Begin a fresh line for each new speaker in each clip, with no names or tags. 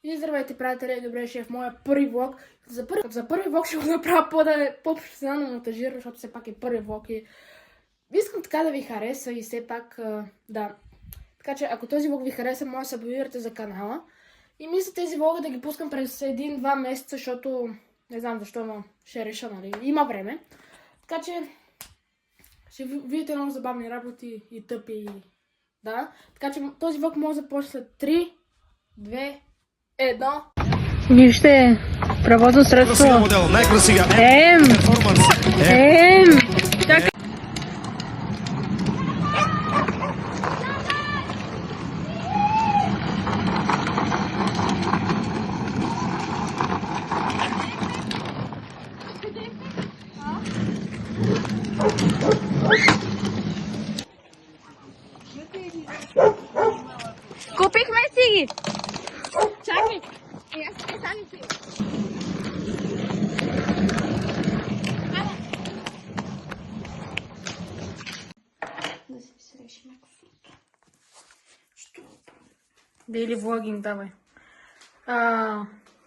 И здравейте, приятели, добре ще е в моя първи влог. За първи влог ще го направя по-професионално монтажиран, защото все пак е първи влог и искам така да ви хареса и все пак, да. Така че ако този влог ви хареса, може да се абонирате за канала. И мисля тези влога да ги пускам през 1-2 месеца, защото не знам защо, но ще реша, нали? Има време. Така че ще видите много забавни работи и тъпи. Да. Така че този влог може да започне след 3, 2, 1.
Вижте, превозно средство.
Най-красивия
Чакай. Купихме си ги! Чакай!
Да си срещаме косото.
Дейли влогинг, давай.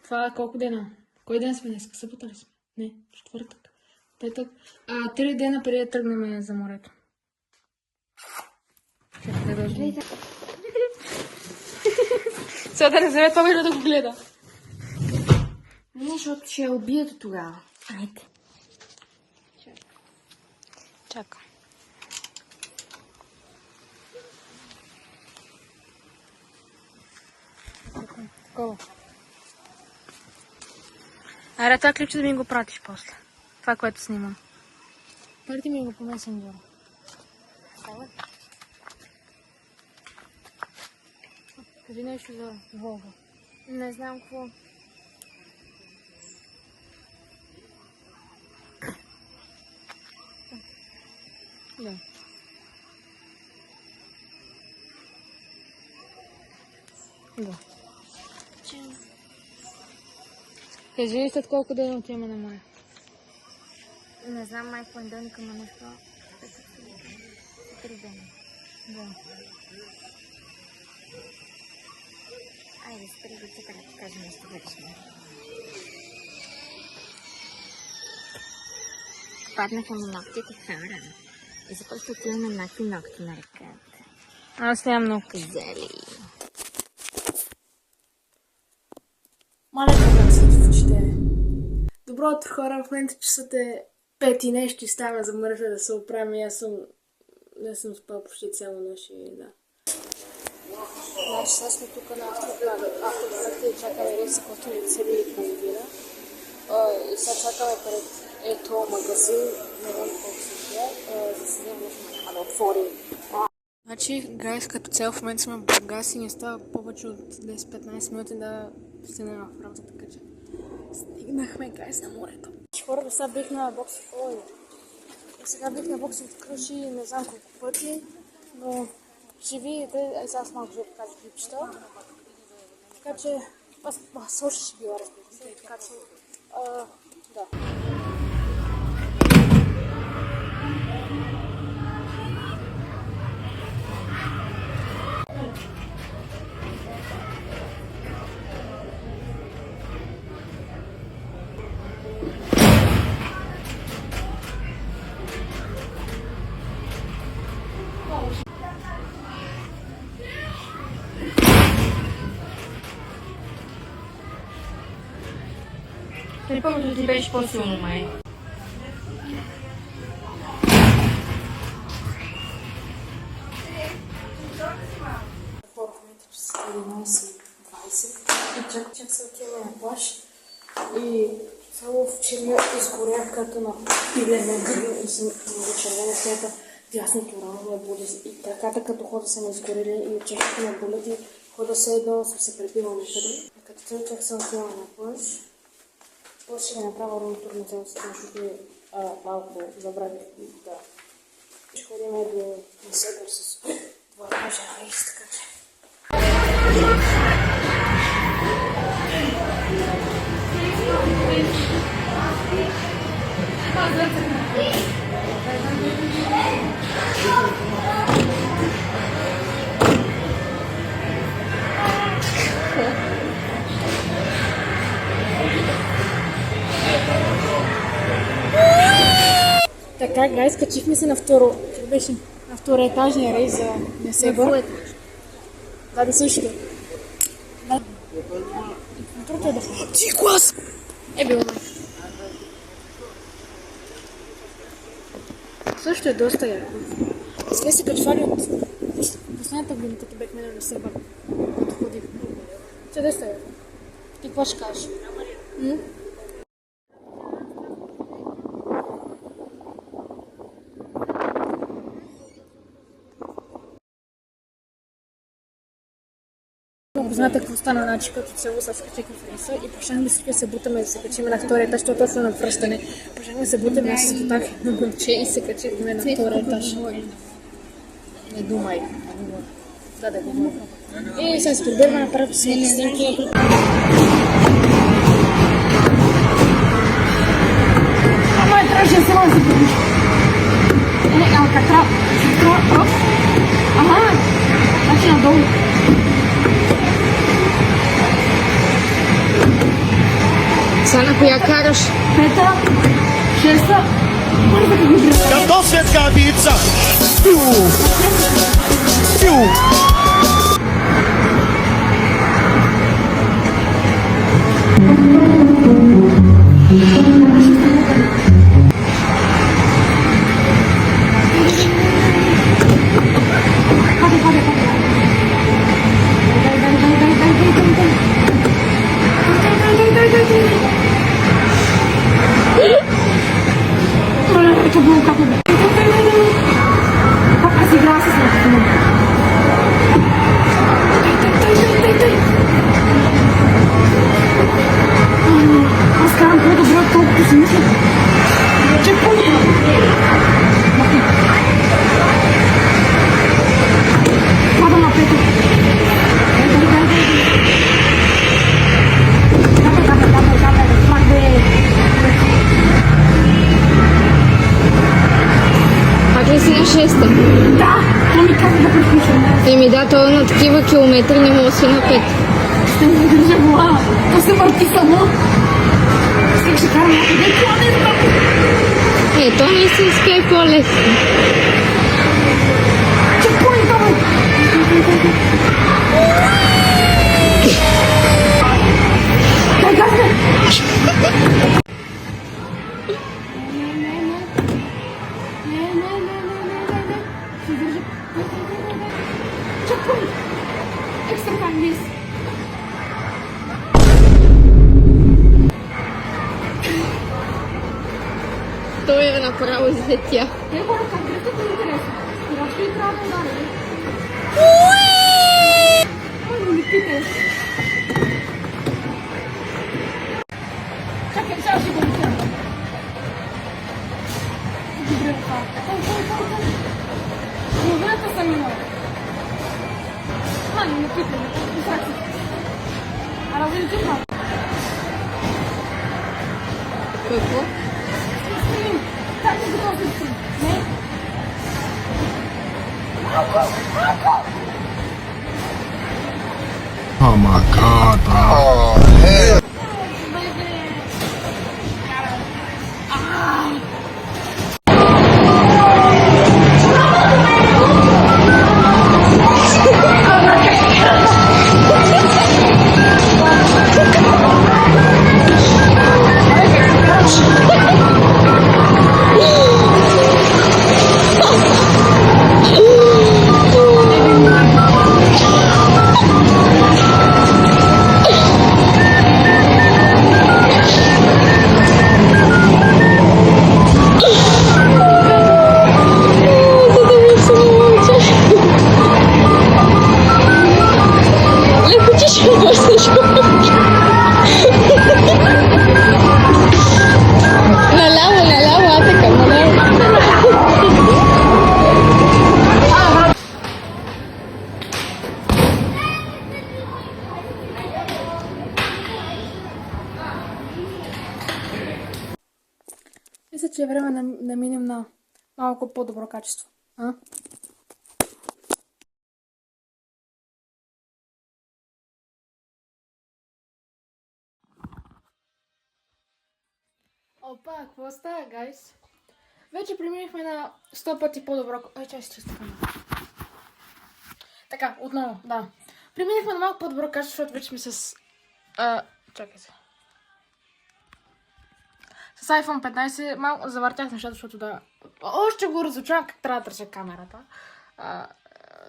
Това е колко дена? Кой ден сме днес? Събота ли сме? Не, четвъртък. Петък. 3 дена преди да тръгнем за морето. Сега да не вземе това да го гледа.
Не, защото ще я убият тогава. Айде.
Чакай. Такова. Аре, това клипче да ми го пратиш после. Това, което снимам. Прати ми го по месенджера. Кажи нещо за влога.
Не знам какво.
Да. Да. Кажи след колко дена отиваме на море?
Не знам, май понеделника, ама нещо. 3 дена.
Да.
Айде, спри го тук да ти кажа нещо вече. Паднаха ми ногтите хора. И започва да имаме някакви ногти на ръката.
Аз нямам много.
Зели.
Мале, как се чувствате? Добро утро, хора. В момента часът е 5 и нещо и ставаме за мръжа да се оправим и аз не съм спал почти цяло нощ и да. Значи сега сме тук на автоградата и чакаме рейса, който ни цели и половина. И сега чакаме пред ето магазин, не знам колко се гледа, за да се вземем нещо да отвори. Значи, гайс, като цяло в момента сме в Бургас и не става повече от 10-15 минути да стигнем в работа, така че стигнахме, гайс, на морето. Хората, сега бих на боксовите кръжи не знам колко пъти, но ще видите, сега аз малко ще покажа клипчета. Така че, аз също ще била, разбира се, така че, да.
Припълното ти беше по-силно, май.
Хора, в момента че са 11:20 и чак се отиваме на плаж и само вчера изгорях като на пилене грил и съм червена след дясното рамо ме боли и краката като хода са ме изгорели и чешките ме болят и хода се едно съм се пребила някъде. Като цял чак се отиваме на плаж. После ще ми направя румтур на цялото си, защото малко забравих да. Ще ходим до Седър с това пажа рейс, така че. така, гайс, качихме се на втора етажния рейс за Несебър. Да също. Контролта е да... Ти клас! Било май. Също е доста яко. Сме се качвали от последната година, като бехме на Несебър. Като ходих. Че доста яко. Ти какво ще кажеш? Знаете какво стана, значи като цяло се скачихме в рейса и почнахме всички да се бутаме да се качим на втория етаж, защото точно на връщане. Почнахме да се бутаме, аз се спутах на момче и се качихме на втория етаж. Не думай. Да говоря. И сега се прибираме направо си снимки. Ама трябваше да се да се прибиш. Алкатрап. Ага. Значи надолу. Sana koja karaš? Peta, šesta,
Святка пицца! Пью! Пью!
Еми да, то на такива километри не мога да си на 5.
ще ми държа глава. То се върти само. Сега ще карам някъде планета.
То наистински е по-лесно.
Чекпоинт, давай! Дай газне! Extra time, please.
Той е направо излетя.
Те хора, как дръжте е интересно? Спирачка и трябва да удари. Ой, не ми питай. Чакай, сега ще го летя. Добре, това. Половината съм имала. Не ме питай, не прати. А разве това?
Какво?
Стрим! Как е готов да стрим? Не? Малко! Малко!
Oh my god, bro.
Мисля, че е време да минем на малко по-добро качество.
Опа, какво става, гайс? Вече преминахме на 100 пъти по-добро... чай си чиста камера. Така, отново, да. Преминахме на малко по-добро качество, защото вече ми с... чакай се. С iPhone 15 малко завъртях нещата, защото да... Още го разучавам как трябва да търся камерата.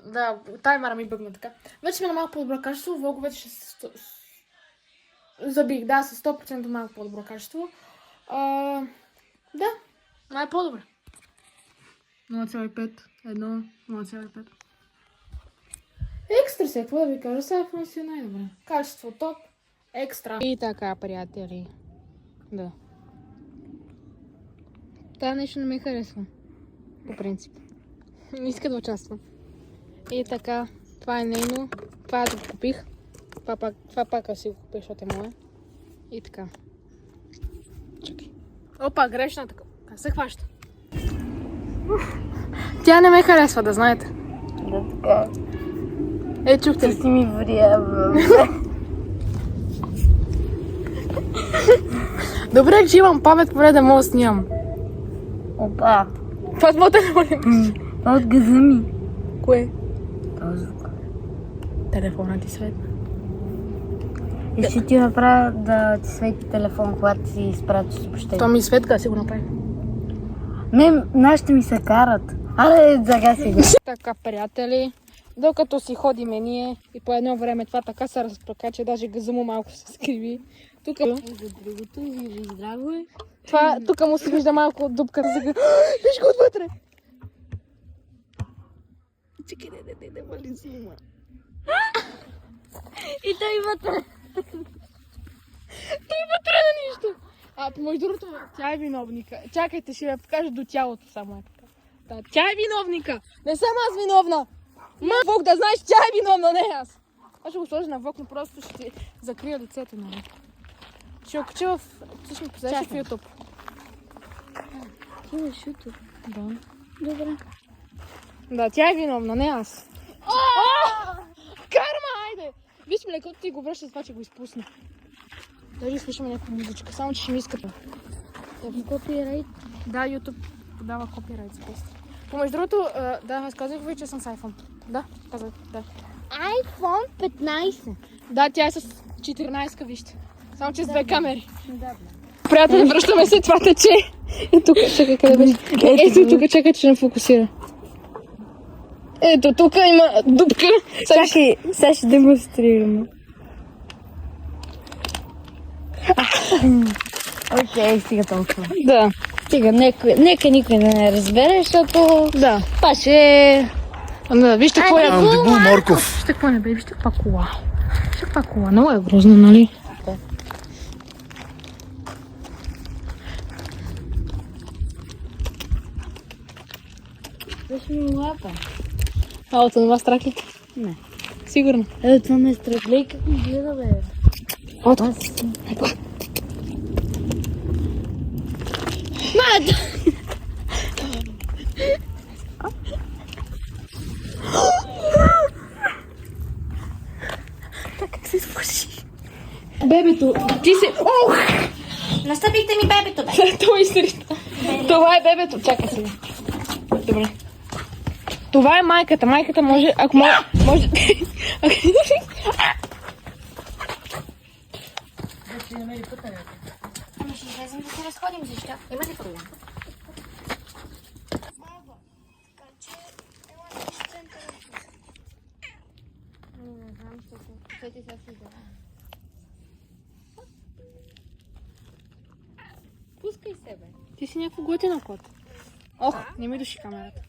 Да, таймера ми бъгна така. вече сме на малко по-добро качество. Влог вече ще се... Забих, да, с 100% малко по-добро качество. Да, най-по-добре. 0,5, 1, 0,5. Екстра се, какво да ви кажа, сега iPhone си е най-добре. Качество топ, екстра. И така, приятели. Да. Това нещо не ми харесва. По принцип. Не иска да участвам. И така, това е нейно. Това да го купих. Това пак си го купих, защото е моя. И така. Чакай. Опа, грешна така. Как се хваща? Тя не ме харесва, да знаете.
Да, така.
Чухте ли?
Си ми врява.
Добре, че имам памет, поне да мога да снимам.
Опа.
Това с моят телефон ли мислиш?
Това от газа ми.
Кое?
Това звук.
Телефона ти светна.
И ще ти направя да ти свети телефон, когато си изпратиш съобщение.
Това ми светка, си го направи.
Не, нашите ми се карат. Аре, сега си го.
Така, приятели, докато си ходиме ние и по едно време това така се разпръка, че даже газа му малко се скриви. Тук...
За другото, живи здраво е.
Това, тук му се вижда малко от дупката. Виж го отвътре! Чекай, не вали зума.
И той вътре.
Той вътре на нищо. Помежду другото, тя е виновника. Чакайте, ще я покажа до тялото само е така. Да, тя е виновника. Не съм аз виновна. Вок, да знаеш, тя е виновна, не аз. Аз ще го сложа на Вок, но просто ще закрия лицето на Вок. Ще го кача в... Ти ще ми последваш в YouTube.
Ти имаш YouTube?
Да.
Добре.
Да, тя е виновна, не аз. Карма, айде! Виж млекото ти го връща с това, че го изпусна. Дали слушаме някаква музичка, само че ще ми искат.
Копирайт.
Да, YouTube подава копирайт за песни. Помежду другото, да, аз казах ви, че съм с iPhone. Да, казах, да.
iPhone 15.
Да, тя е с 14-ка, вижте. Само че с две камери.
Да,
Приятели, връщаме се, това тече. Ето тук, чакай, къде беше? Ето тук, чакай, че не фокусира. Ето тук има дупка.
Чакай, сега ще демонстрираме. Окей, стига толкова.
Да,
Стига, нека никой не разбере, защото
да.
това ще е...
Да, вижте какво е.
Дебул Морков.
Вижте какво не бе, вижте каква кола. Вижте каква кола, много е грозна, нали?
Беше ми лапа.
От това страх ли?
Не.
Сигурно.
Това ме страхлей, как ми гледа, бе.
От.
Мата!
Как се спаши? Бебето, ти се... Ох!
Настъпихте ми бебето, бе.
Това изтрита. Това е бебето. Чакай сега. Добре. Това е майката. Майката може... Ако може...
Ами ще излезем да се разходим, защо? Има ли проблем?
Не знам, защото ти сега си да. Пускай себе.
Ти си някакво готина кот. Ох, не ми души камерата.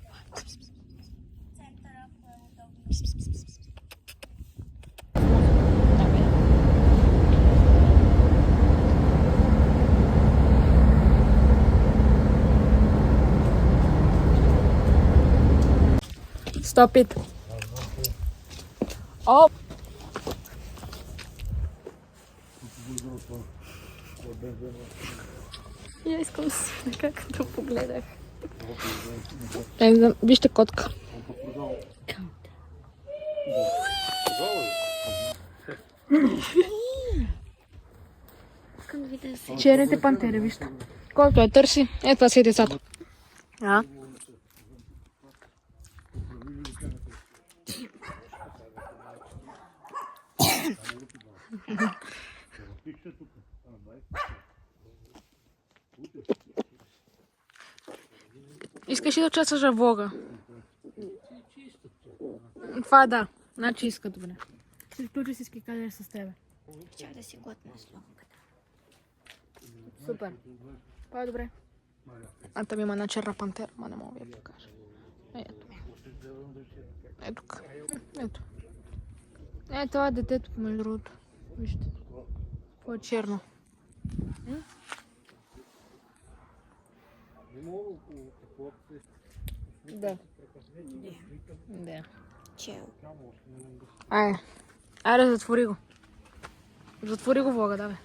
Stop it. Оп. Я искам да си както погледах. Вижте котка.
Искам да видя се.
Черните пантери, вижте. Който я търси, това са и децата. А? Искаш ли да честваш Бога? Това да. Значи иска, добре. Ще включи си ски кажеш с тебе.
Чак да си готна слонката.
Супер. Това е добре. А там има една черна пантера, ма не мога да я покажа. Ето. Ето тук. Ето. Това е детето, между другото. Вижте. Това е черно. Да. Да.
Чел.
Айде, затвори го. Затвори го, Влога, давай.